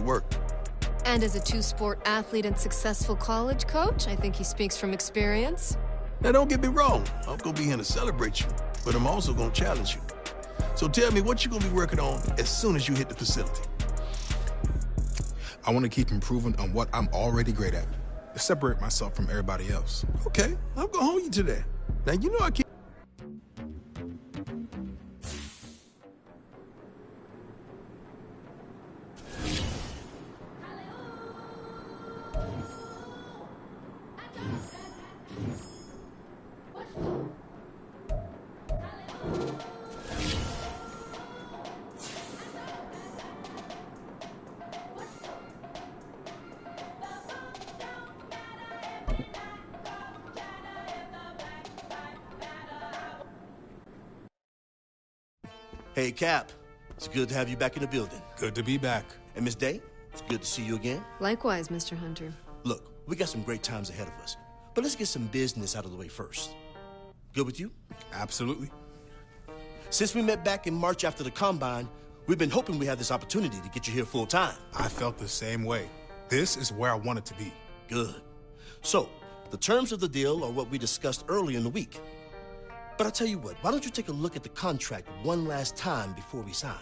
work. And as a two-sport athlete and successful college coach, I think he speaks from experience. Now, don't get me wrong. I'm gonna be here to celebrate you, but I'm also gonna challenge you. So tell me what you're gonna be working on as soon as you hit the facility. I want to keep improving on what I'm already great at, to separate myself from everybody else. Okay, I'm gonna hold you to that. Now, you know I can't... Hey, Cap. It's good to have you back in the building. Good to be back. And Miss Day, it's good to see you again. Likewise, Mr. Hunter. Look, we got some great times ahead of us, but let's get some business out of the way first. Good with you? Absolutely. Since we met back in March after the Combine, we've been hoping we had this opportunity to get you here full time. I felt the same way. This is where I wanted to be. Good. So, the terms of the deal are what we discussed earlier in the week. But I'll tell you what, why don't you take a look at the contract one last time before we sign?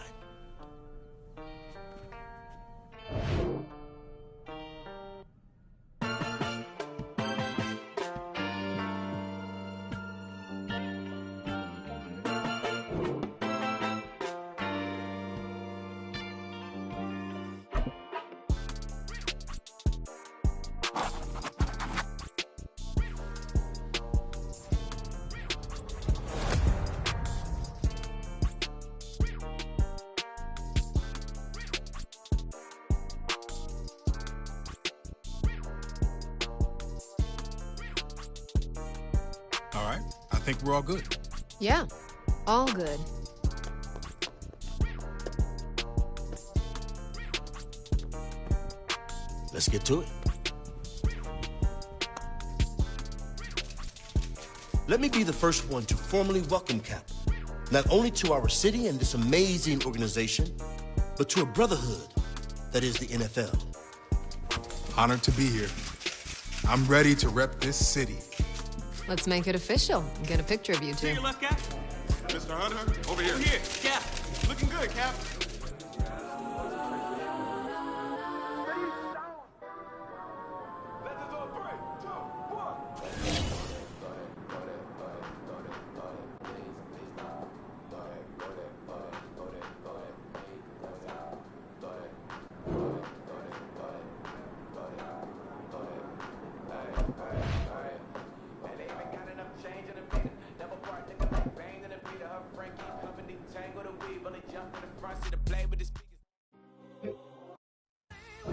All right, I think we're all good. Yeah, all good. Let's get to it. Let me be the first one to formally welcome Cap, not only to our city and this amazing organization, but to a brotherhood that is the NFL. Honored to be here. I'm ready to rep this city. Let's make it official and get a picture of you two. Take your left, Cap. Mr. Hunter, over here. Over here, Cap. Looking good, Cap.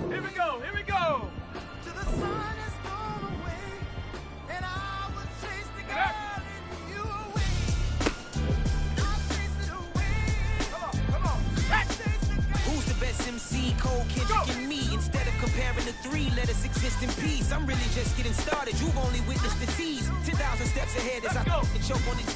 Here we go, here we go! Till the sun has gone away, and I will chase the God in you away. I'll chase it away. Come on! Who's the best MC? Cole, Kendrick, and me. Instead of comparing the three, let us exist in peace. I'm really just getting started. You've only witnessed the tease. 10,000 steps ahead as I choke on it.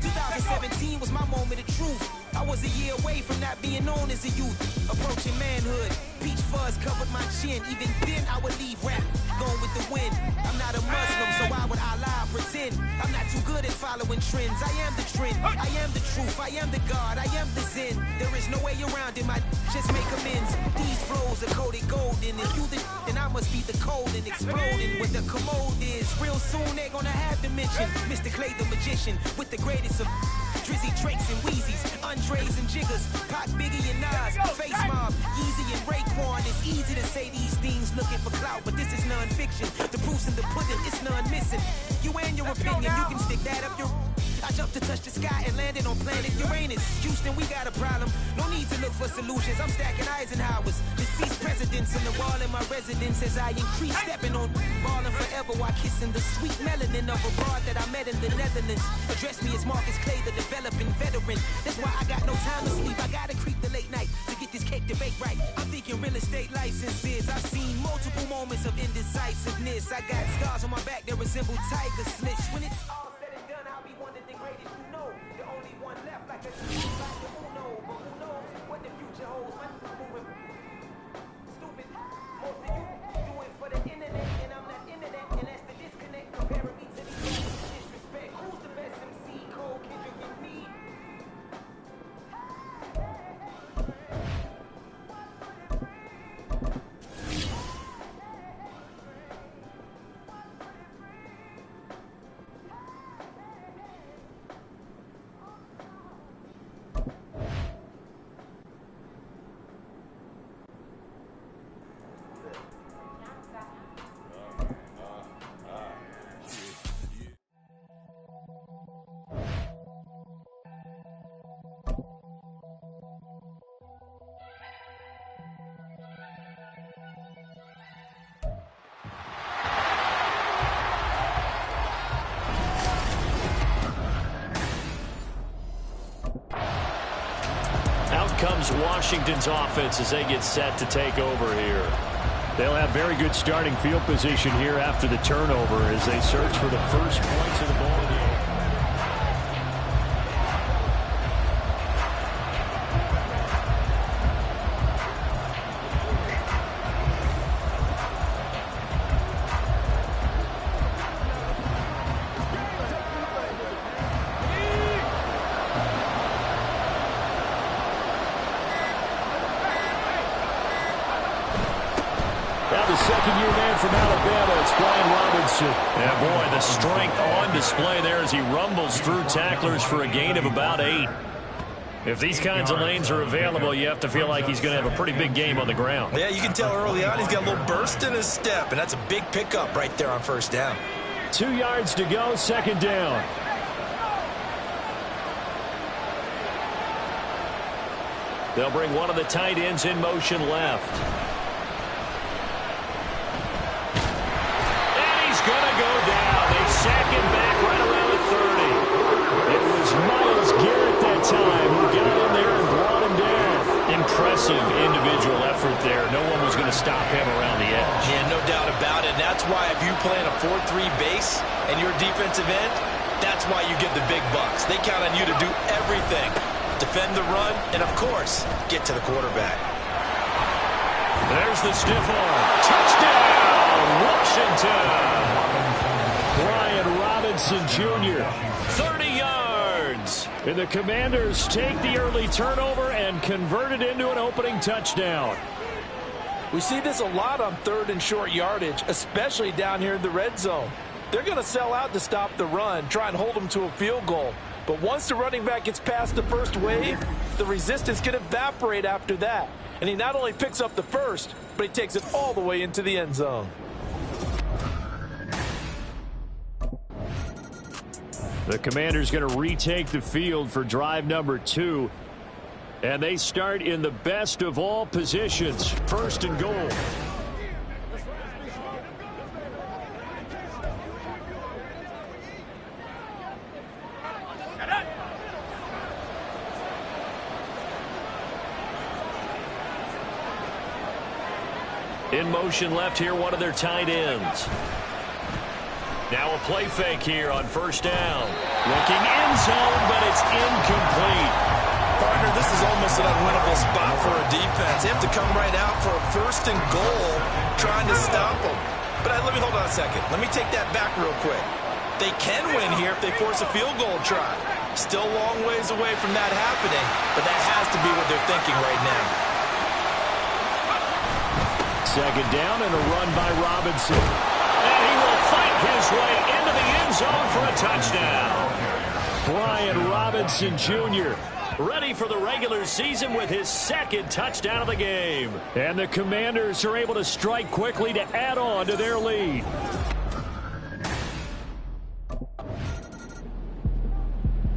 2017 was my moment of truth. I was a year away from not being known as a youth. Approaching manhood. Peach fuzz covered my chin. Even then I would leave rap going with the wind. I'm not a Muslim, so why would I lie or pretend? I'm not too good at following trends. I am the trend. I am the truth. I am the God. I am the Zen. There is no way around it. Just make amends. These flows are coated golden. If you then I must be the cold and exploding. What the commode is. Real soon they're gonna have to mention Mr. Clay the magician with the greatest of Drizzy, Drakes, and Wheezies, Andres and Jiggers, Pac, Biggie, and Nas, Face Mob, Yeezy, and Raekwon. It's easy to say these things looking for clout, but this is non-fiction. The proof's in the pudding, it's none missing. You and your opinion, you can stick that up your... I jumped to touch the sky and landed on planet Uranus. Houston, we got a problem. No need to look for solutions. I'm stacking Eisenhowers. Deceased presidents in the wall in my residence as I increase stepping on ballin' forever while kissing the sweet melanin of a broad that I met in the Netherlands. Address me as Marcus Clay, the developing veteran. That's why I got no time to sleep. I gotta creep the late night to get this cake debate right. I'm thinking real estate licenses. I've seen multiple moments of indecisiveness. I got scars on my back that resemble tiger slits. When it's all said and done, I'll be one of the greatest you know. The only one left like a like the Uno. But who knows what the future holds? My moving stupid comes Washington's offense as they get set to take over here. They'll have very good starting field position here after the turnover as they search for the first points of the ball game. Second-year man from Alabama, it's Brian Robinson. Yeah, boy, the strength on display there as he rumbles through tacklers for a gain of about 8. If these kinds of lanes are available, you have to feel like he's going to have a pretty big game on the ground. Yeah, you can tell early on he's got a little burst in his step, and that's a big pickup right there on first down. 2 yards to go, second down. They'll bring one of the tight ends in motion left. Gonna go down. They sack him back right around the 30. It was Myles Garrett that time who got in there and brought him down. Impressive individual effort there. No one was going to stop him around the edge. Yeah, no doubt about it. And that's why if you play in a 4-3 base and you're a defensive end, that's why you get the big bucks. They count on you to do everything. Defend the run and, of course, get to the quarterback. There's the stiff arm. Touchdown, Washington. Brian Robinson Jr. 30 yards. And the Commanders take the early turnover and convert it into an opening touchdown. We see this a lot on third and short yardage, especially down here in the red zone. They're going to sell out to stop the run, try and hold them to a field goal. But once the running back gets past the first wave, the resistance can evaporate after that. And he not only picks up the first, but he takes it all the way into the end zone. The Commanders going to retake the field for drive number 2. And they start in the best of all positions, first and goal. In motion left here, one of their tight ends. Now a play fake here on first down. Looking end zone, but it's incomplete. Partner, this is almost an unwinnable spot for a defense. They have to come right out for a first and goal, trying to stop them. But let me hold on a second. Let me take that back real quick. They can win here if they force a field goal try. Still a long ways away from that happening, but that has to be what they're thinking right now. Second down and a run by Robinson. And he will fight his way into the end zone for a touchdown. Brian Robinson Jr. ready for the regular season with his second touchdown of the game. And the Commanders are able to strike quickly to add on to their lead.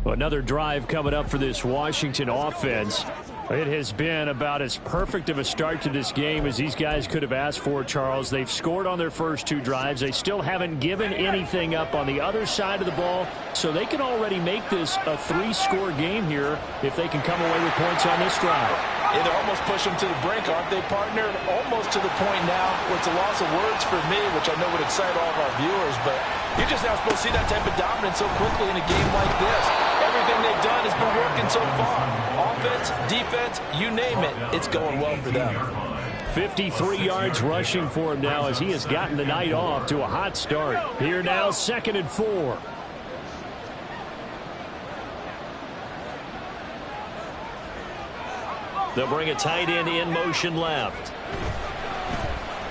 Another drive coming up for this Washington offense. It has been about as perfect of a start to this game as these guys could have asked for, Charles. They've scored on their first 2 drives. They still haven't given anything up on the other side of the ball, so they can already make this a 3-score game here if they can come away with points on this drive. Yeah, they're almost pushing to the brink, aren't they, partner? Almost to the point now where it's a loss of words for me, which I know would excite all of our viewers, but you're just not supposed to see that type of dominance so quickly in a game like this. Everything they've done has been working so far. Offense, defense, you name it, it's going well for them. 53 yards rushing for him now as he has gotten the night off to a hot start. Here now, 2nd and 4. They'll bring a tight end in motion left.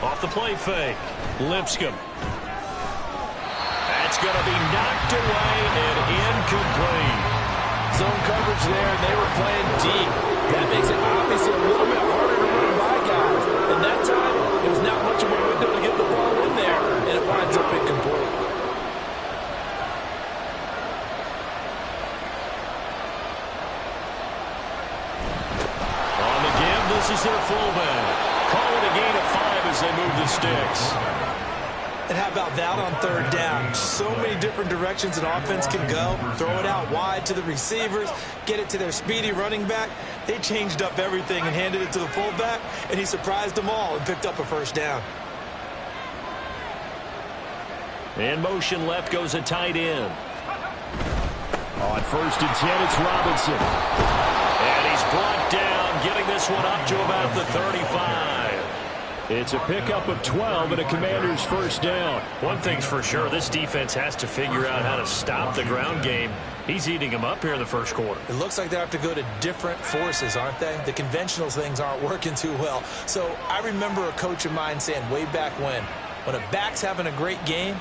Off the play fake. Lipscomb. That's going to be knocked away and incomplete. Zone coverage there, and they were playing deep. That makes it obviously a little bit harder to run by guys. And that time, it was not much of a window to get the ball in there, and it winds up incomplete. On the give, this is their fullback. Call it a gain of 5 as they move the sticks. And how about that on third down? So many different directions an offense can go. Throw it out wide to the receivers, get it to their speedy running back. They changed up everything and handed it to the fullback, and he surprised them all and picked up a first down. And motion left goes a tight end. On 1st and 10, it's Robinson. And he's brought down, getting this one up to about the 35. It's a pickup of 12 and a Commander's first down. One thing's for sure, this defense has to figure out how to stop the ground game. He's eating them up here in the first quarter. It looks like they have to go to different forces, aren't they? The conventional things aren't working too well. So I remember a coach of mine saying way back when a back's having a great game,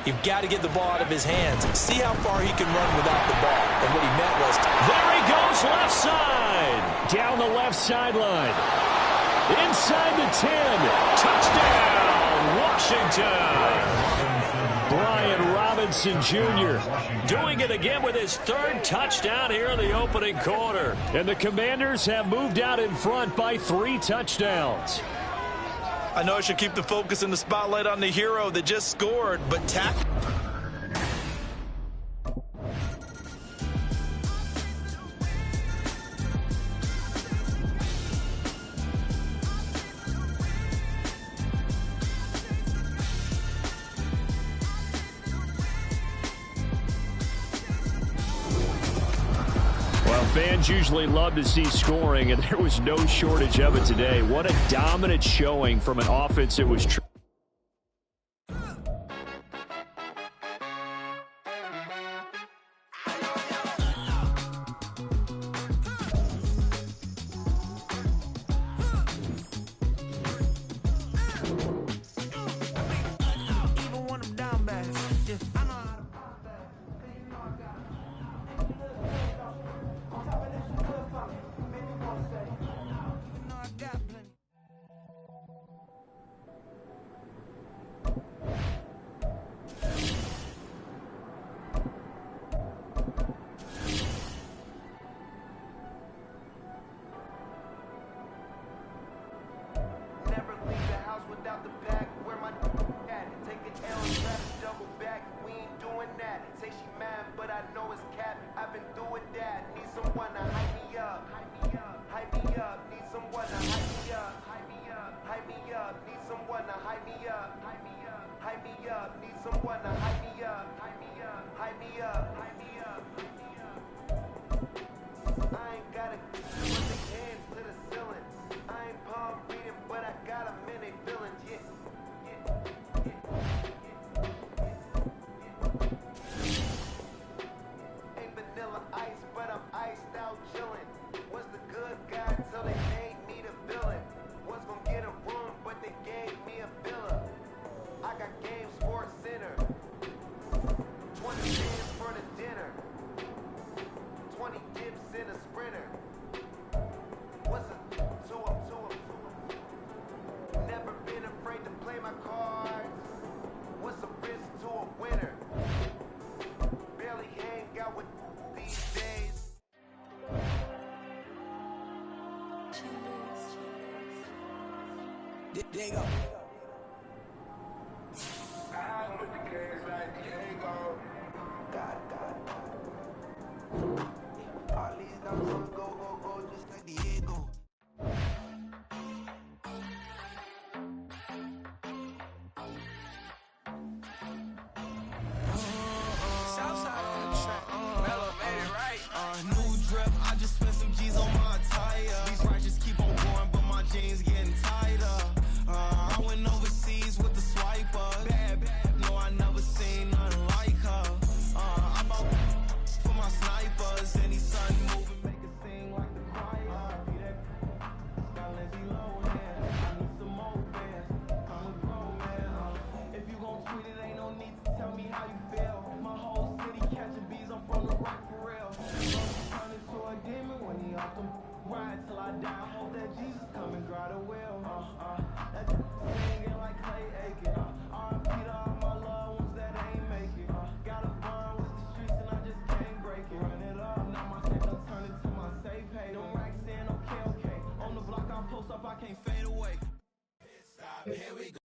you've got to get the ball out of his hands. See how far he can run without the ball. And what he meant was, there he goes left side. Down the left sideline. Inside the 10. Touchdown, Washington. Brian Robinson Jr. doing it again with his 3rd touchdown here in the opening quarter. And the Commanders have moved out in front by 3 touchdowns. I know I should keep the focus and the spotlight on the hero that just scored, but tackle. Fans usually love to see scoring, and there was no shortage of it today. What a dominant showing from an offense that was There you go. All these numbers go, just like Diego. Southside on the track, Mellow made it right. New drip, I just spent some G's on my attire. These righteous keep on going, but my jeans getting tighter. I went overseas with the swiper. Bad, no, I never seen nothing like her. I bought for my snipers. Any sun moving, make it sing like the choir. Be that got Lindsay Lohan. I need some more bands. I'm a grown man. If you gon' tweet it, ain't no need to tell me how you feel. My whole city catching bees, I'm from the rock for real. Turn into a demon when he off them. Ride till I die. Hope that Jesus come and grab the wheel. That singing like Clay Aiken. R.I.P. to all my loved ones that ain't make it. Got a bond with the streets and I just can't break it. Run it up, now my shit done turn into my safe pay. Them racks in, okay. On the block I post up, I can't fade away. Stop, here we go.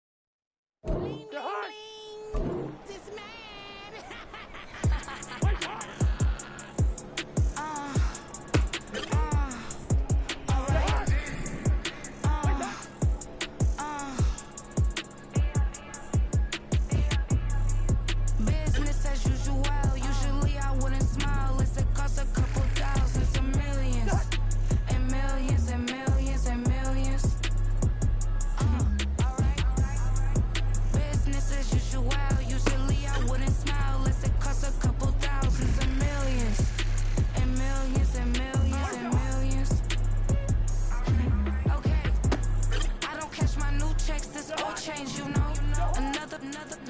change, you know. Another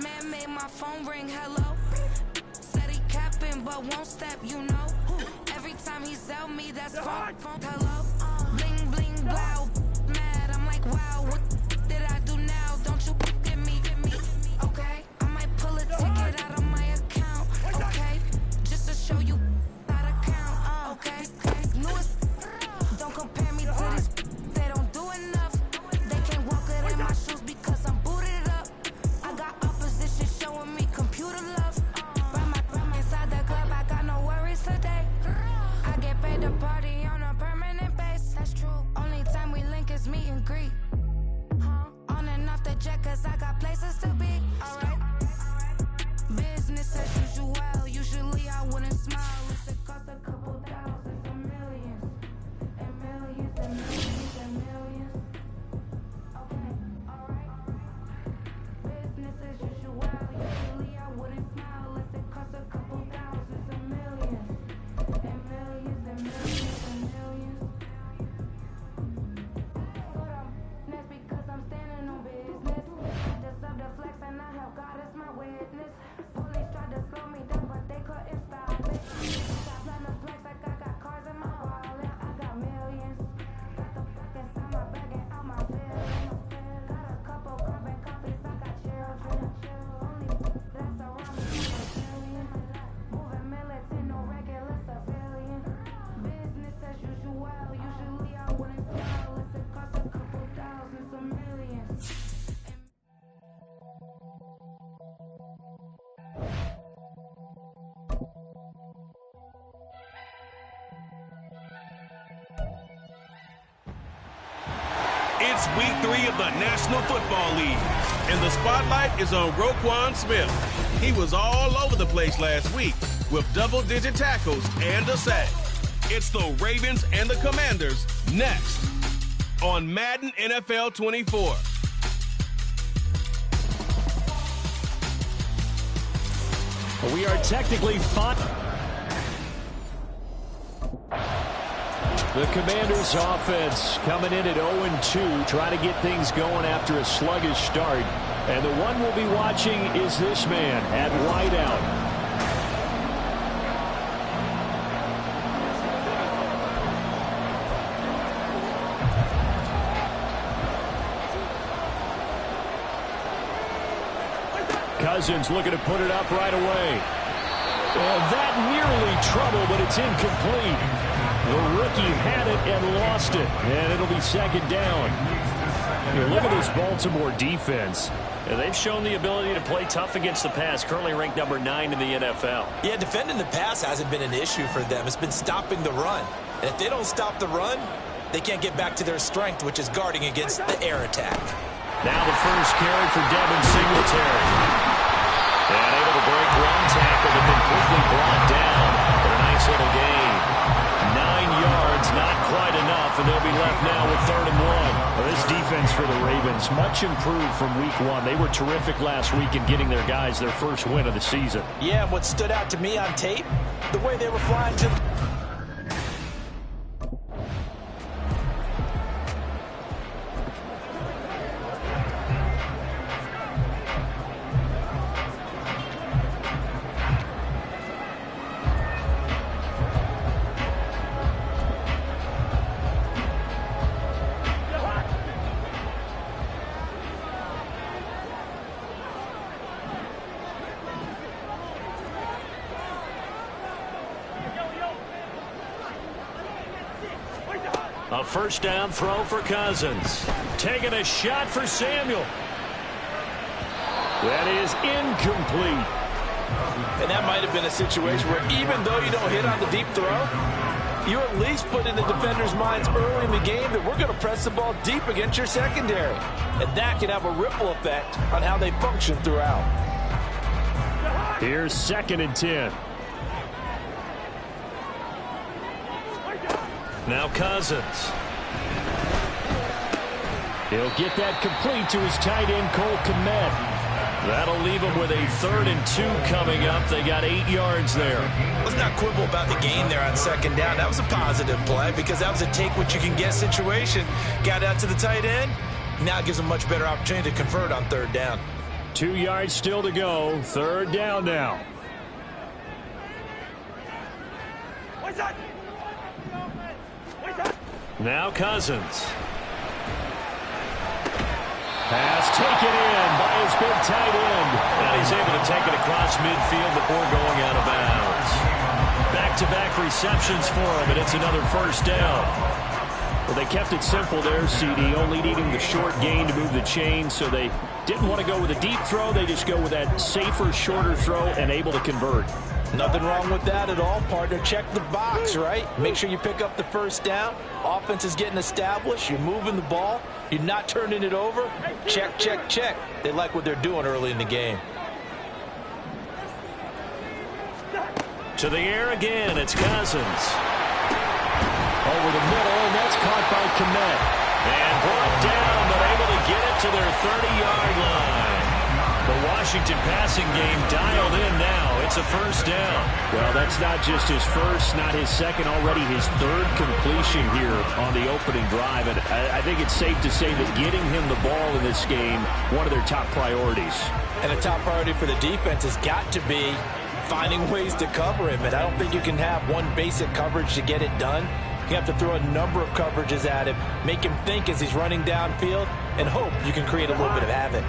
man made my phone ring, hello. Said he capping, but won't step, you know. Every time he sell me, that's phone, hello. Bling, bling, blow, mad, I'm like, wow, what did I do now? Don't you get me, okay? I might pull a ticket out of my account, okay? Just to show you how to count, okay? Newest, don't compare me to these, they don't do enough. They can't walk it in my shoes because I'm booted up. I got opposition showing me computer love. Run inside the club, I got no worries today. I get paid to party on a permanent base, that's true. Only time we link is meet and greet. On and off the jet, cause I got places to be, alright. Business as usual, usually I wouldn't smile if it cost a couple thousands and millions. And millions and millions and millions. Okay, alright. Business as usual, usually I wouldn't smile if it cost a couple thousands and millions. And millions and millions and millions. That's because I'm standing on business. Deserve the flex and I have God as my witness. Police tried to slow me down, but they couldn't stop it. Stop trying to flex like I got cars in my wallet. I got millions. Got the fuck inside my bag and out my feelings. Got a couple carbon copies, I got children. Only that's around me is a billion. Moving militant, no regular civilian. Business as usual, usually I wouldn't smile if it cost a couple thousands or millions. It's week 3 of the National Football League, and the spotlight is on Roquan Smith. He was all over the place last week with double-digit tackles and a sack. It's the Ravens and the Commanders next on Madden NFL 24. We are technically fine. The Commanders' offense coming in at 0-2, trying to get things going after a sluggish start. And the one we'll be watching is this man at wideout. Cousins looking to put it up right away. And that nearly trouble, but it's incomplete. The rookie had it and lost it, and it'll be second down. Look at this Baltimore defense. They've shown the ability to play tough against the pass, currently ranked number 9 in the NFL. Yeah, defending the pass hasn't been an issue for them. It's been stopping the run. And if they don't stop the run, they can't get back to their strength, which is guarding against the air attack. Now the first carry for Devin Singletary. And able to break one tackle, but then quickly brought down. But a nice little gain. 9 yards, not quite enough, and they'll be left now with 3rd and 1. Well, this defense for the Ravens, much improved from week 1. They were terrific last week in getting their guys their first win of the season. Yeah, and what stood out to me on tape, the way they were flying to the... A first down throw for Cousins. Taking a shot for Samuel. That is incomplete. And that might have been a situation where even though you don't hit on the deep throw, you at least put in the defender's minds early in the game that we're going to press the ball deep against your secondary. And that can have a ripple effect on how they function throughout. Here's 2nd and 10. Now Cousins. He'll get that complete to his tight end, Cole Kmet. That'll leave him with a 3rd and 2 coming up. They got 8 yards there. Let's not quibble about the gain there on 2nd down. That was a positive play because that was a take-what-you-can-get situation. Got out to the tight end, Now it gives them much better opportunity to convert on third down. 2 yards still to go. Third down now. Now Cousins. Pass taken in by his big tight end. And he's able to take it across midfield before going out of bounds. Back-to-back receptions for him, and it's another first down. Well, they kept it simple there, CD, only needing the short gain to move the chain, so they didn't want to go with a deep throw. They just go with that safer, shorter throw and able to convert. Nothing wrong with that at all, partner. Check the box, right? Make sure you pick up the first down. Offense is getting established. You're moving the ball. You're not turning it over. Check, check, check. They like what they're doing early in the game. To the air again, it's Cousins. Over the middle, and that's caught by Kmet. And brought down, but able to get it to their 30-yard line. The Washington passing game dialed in now. It's a first down. Well, that's not just his first, not his second, already his third completion here on the opening drive. And I think it's safe to say that getting him the ball in this game, one of their top priorities. And a top priority for the defense has got to be finding ways to cover him. And I don't think you can have one basic coverage to get it done. You have to throw a number of coverages at him, make him think as he's running downfield, and hope you can create a little bit of havoc.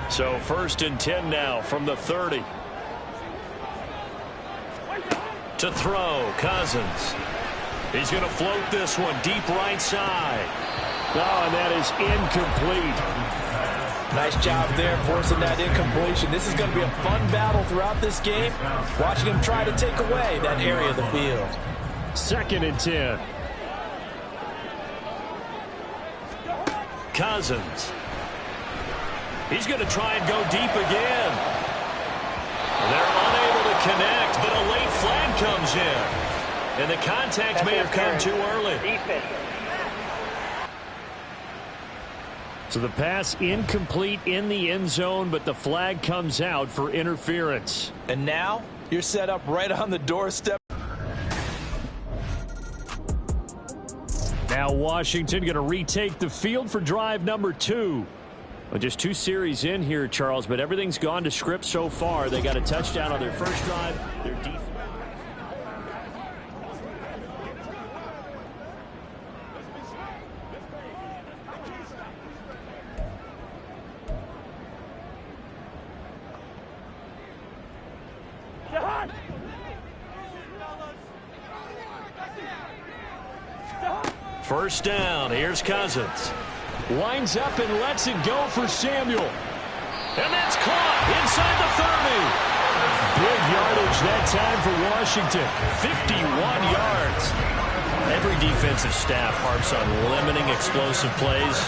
So 1st and 10 now from the 30. To throw, Cousins. He's going to float this one deep right side. Oh, and that is incomplete. Nice job there forcing that incompletion. This is going to be a fun battle throughout this game, watching him try to take away that area of the field. 2nd and 10. Cousins. He's going to try and go deep again. They're unable to connect, but a late flag comes in. And the contact may have come too early. So the pass incomplete in the end zone, but the flag comes out for interference. And now you're set up right on the doorstep. Now Washington going to retake the field for drive number 2. Well, just 2 series in here, Charles, but everything's gone to script so far. They got a touchdown on their first drive. Their defense. First down. Here's Cousins. Winds up and lets it go for Samuel. And that's caught inside the 30. Big yardage that time for Washington. 51 yards. Every defensive staff harps on limiting explosive plays.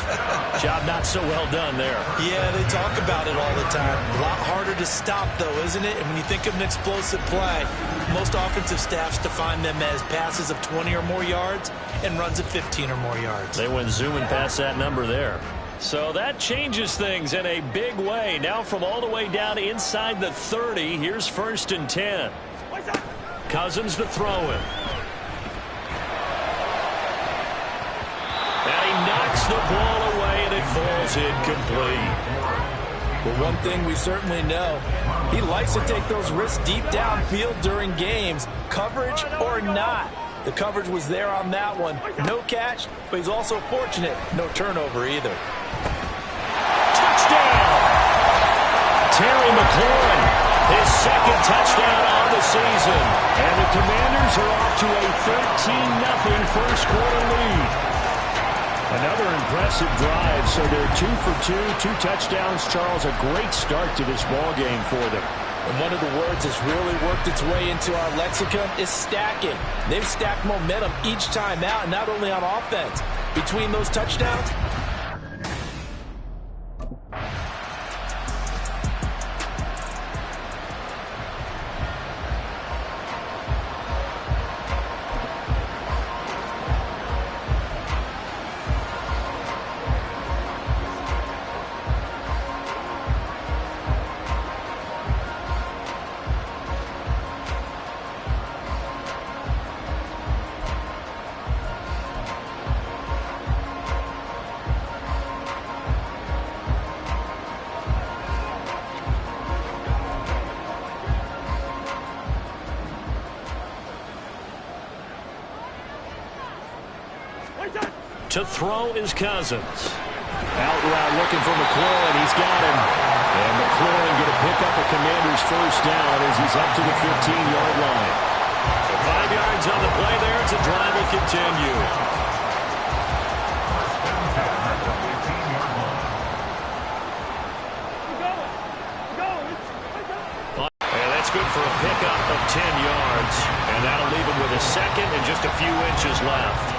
Job not so well done there. Yeah, they talk about it all the time. A lot harder to stop, though, isn't it? And when you think of an explosive play, most offensive staffs define them as passes of 20 or more yards and runs of 15 or more yards. They went zooming past that number there. So that changes things in a big way. Now from all the way down inside the 30, here's 1st and 10. Cousins to throw it. And he knocks the ball away, and it falls incomplete. But one thing we certainly know, he likes to take those risks deep downfield during games, coverage or not. The coverage was there on that one. No catch, but he's also fortunate. No turnover either. Touchdown! Terry McLaurin, his 2nd touchdown on the season. And the Commanders are off to a 13-0 first quarter lead. Another impressive drive, so they're 2 for 2, 2 touchdowns. Charles, a great start to this ball game for them. And one of the words that's really worked its way into our lexicon is stacking. They've stacked momentum each time out, and not only on offense. Between those touchdowns, To throw is Cousins. Out route looking for McLaurin. He's got him. And McLaurin going to pick up a Commander's first down as he's up to the 15-yard line. So 5 yards on the play there. It's a drive will continue. And that's good for a pickup of 10 yards. And that'll leave him with a second and just a few inches left.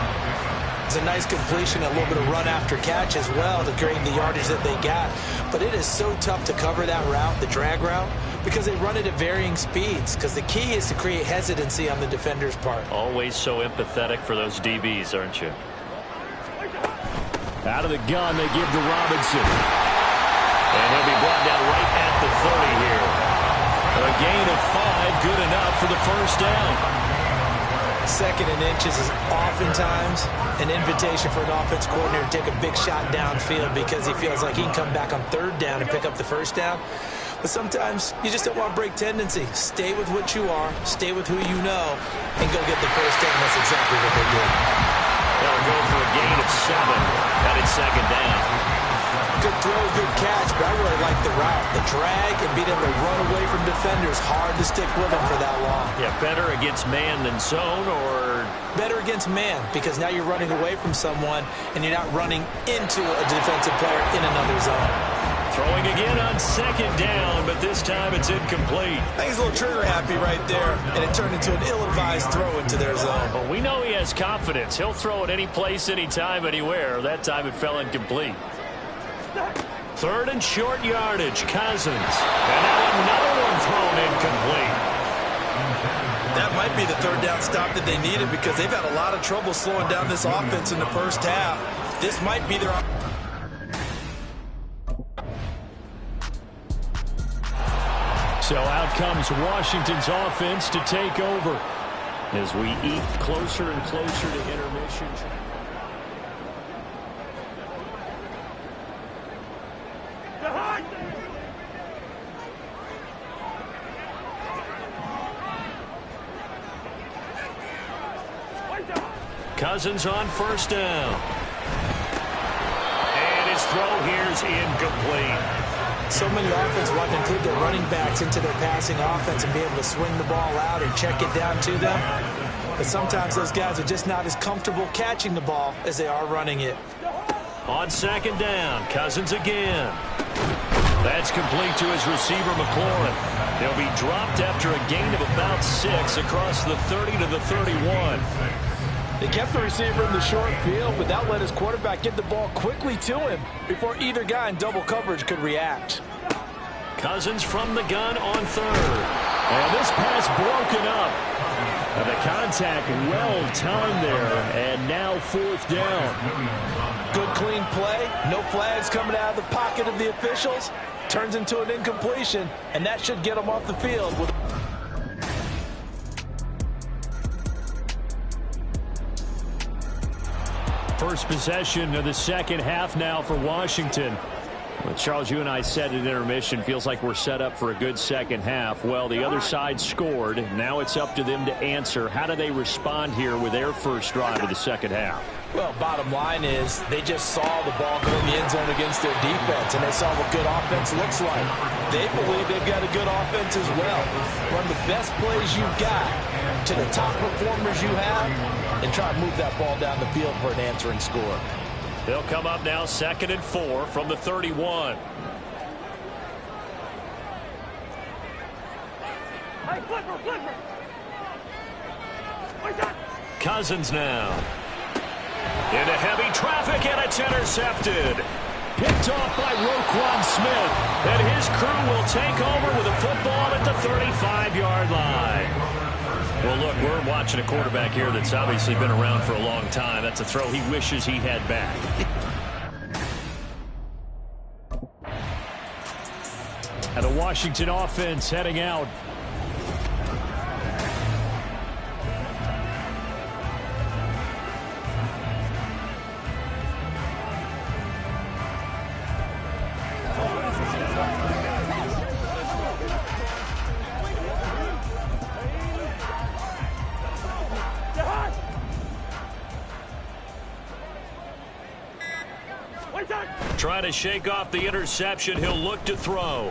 It's a nice completion, a little bit of run after catch as well to gain the yardage that they got. But it is so tough to cover that route, the drag route, because they run it at varying speeds. Because the key is to create hesitancy on the defender's part. Always so empathetic for those DBs, aren't you? Out of the gun, they give to Robinson. And he'll be brought down right at the 30 here. A gain of 5, good enough for the first down. Second and inches is oftentimes an invitation for an offense coordinator to take a big shot downfield because he feels like he can come back on third down and pick up the first down. But sometimes you just don't want to break tendency. Stay with what you are, stay with who you know, and go get the first down. That's exactly what they did. They'll go for a gain of 7. That is second down. Good throw, good catch, but I really like the route. The drag and being able to run away from defenders, hard to stick with them for that long. Yeah, better against man than zone, or? Better against man, because now you're running away from someone and you're not running into a defensive player in another zone. Throwing again on second down, but this time it's incomplete. I think he's a little trigger happy right there, and it turned into an ill-advised throw into their zone. Well, we know he has confidence. He'll throw it any place, anytime, anywhere. That time it fell incomplete. Third and short yardage, Cousins. And now another one thrown incomplete. That might be the third down stop that they needed because they've had a lot of trouble slowing down this offense in the first half. This might be their... So out comes Washington's offense to take over as we eat closer and closer to intermission. Cousins on first down. And his throw here's incomplete. So many offenses want to include their running backs into their passing offense and be able to swing the ball out and check it down to them. But sometimes those guys are just not as comfortable catching the ball as they are running it. On second down, Cousins again. That's complete to his receiver, McLaurin. They'll be dropped after a gain of about 6 across the 30 to the 31. They kept the receiver in the short field, but that let his quarterback get the ball quickly to him before either guy in double coverage could react. Cousins from the gun on third. And this pass broken up. And the contact well timed there, and now fourth down. Good clean play. No flags coming out of the pocket of the officials. Turns into an incompletion, and that should get them off the field. First possession of the second half now for Washington. Well, Charles, you and I said at intermission, feels like we're set up for a good second half. Well, the other side scored. Now it's up to them to answer. How do they respond here with their first drive of the second half? Well, bottom line is they just saw the ball go in the end zone against their defense, and they saw what good offense looks like. They believe they've got a good offense as well. Run the best plays you've got to the top performers you have, and try to move that ball down the field for an answering score. They'll come up now 2nd and 4 from the 31. Cousins now. Into heavy traffic, and it's intercepted. Picked off by Roquan Smith. And his crew will take over with a football at the 35-yard line. Well, look, we're watching a quarterback here that's obviously been around for a long time. That's a throw he wishes he had back. And the Washington offense heading out. Trying to shake off the interception. He'll look to throw.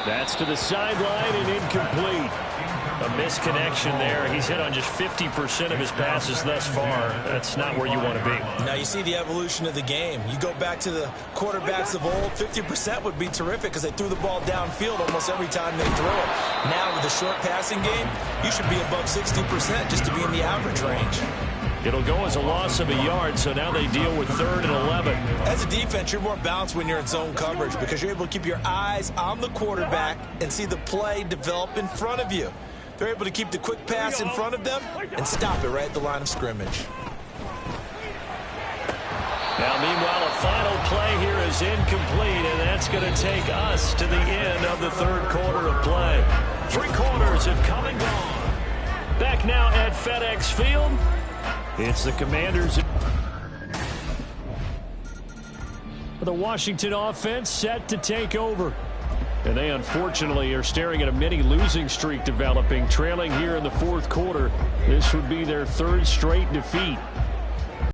That's to the sideline and incomplete. A misconnection there. He's hit on just 50% of his passes thus far. That's not where you want to be. Now you see the evolution of the game. You go back to the quarterbacks of old, 50% would be terrific because they threw the ball downfield almost every time they threw it. Now with the short passing game, you should be above 60% just to be in the average range. It'll go as a loss of a yard, so now they deal with 3rd and 11. As a defense, you're more balanced when you're in zone coverage because you're able to keep your eyes on the quarterback and see the play develop in front of you. They're able to keep the quick pass in front of them and stop it right at the line of scrimmage. Now, meanwhile, a final play here is incomplete, and that's going to take us to the end of the 3rd quarter of play. 3 quarters have come and gone. Back now at FedEx Field, it's the Commanders. The Washington offense set to take over. And they, unfortunately, are staring at a mini losing streak developing, trailing here in the 4th quarter. This would be their 3rd straight defeat.